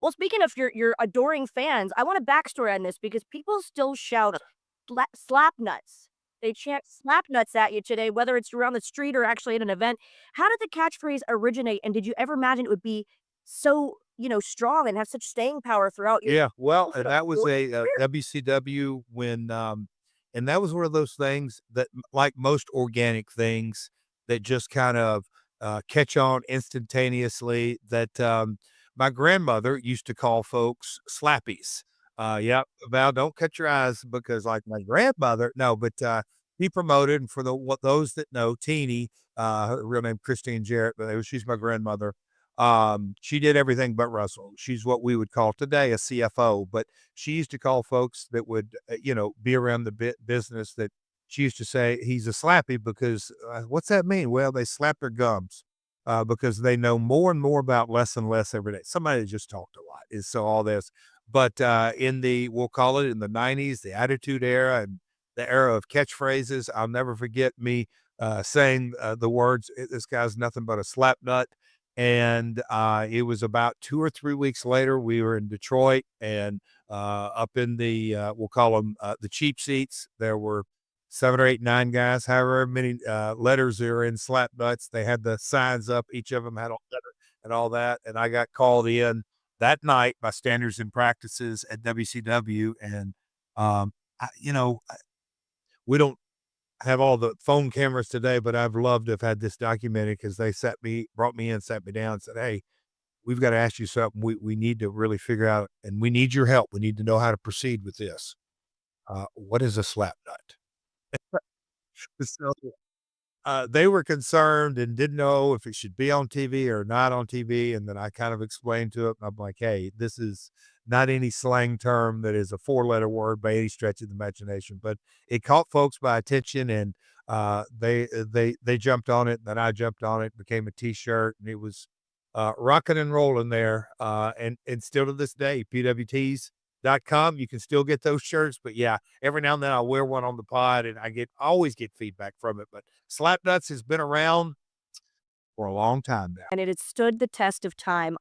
Well, speaking of your adoring fans, I want a backstory on this because people still shout slap nuts. They chant slap nuts at you today, whether it's around the street or actually at an event. How did the catchphrase originate, and did you ever imagine it would be so, strong and have such staying power throughout your Yeah, well, and that was your a, career? WCW and that was one of those things that, like most organic things, that just kind of, catch on instantaneously that, my grandmother used to call folks slappies. Yep, Val, don't cut your eyes because like my grandmother no, but, he promoted, and for those that know, Teenie, her real name Christine Jarrett, but she's my grandmother. She did everything but wrestle. She's what we would call today a CFO, but she used to call folks that would, be around the business that she used to say, he's a slappy because, what's that mean? Well, they slap their gums because they know more and more about less and less every day. Somebody that just talked a lot is so all this. But we'll call it in the 90s, the Attitude Era and the era of catchphrases, I'll never forget me saying the words, this guy's nothing but a slap nut and it was about 2 or 3 weeks later, we were in Detroit and up in we'll call them the cheap seats. There were 7 or 8, 9 guys, however many letters there were in slap nuts. They had the signs up. Each of them had a letter and all that. And I got called in that night by standards and practices at WCW. And, um, we don't have all the phone cameras today, but I've loved to have had this documented because they brought me in, sat me down, and said, "Hey, we've got to ask you something. We need to really figure out, and we need your help. We need to know how to proceed with this. What is a slap nut?" So they were concerned and didn't know if it should be on TV or not on TV. And then I kind of explained to it. I'm like, hey, this is not any slang term that is a 4-letter word by any stretch of the imagination, but it caught folks by attention and they jumped on it. And then I jumped on it, became a t-shirt and it was rocking and rolling there. And still to this day, PWTs.com, you can still get those shirts. But yeah, every now and then I wear one on the pod and always get feedback from it. But Slapnuts has been around for a long time now. And it had stood the test of time.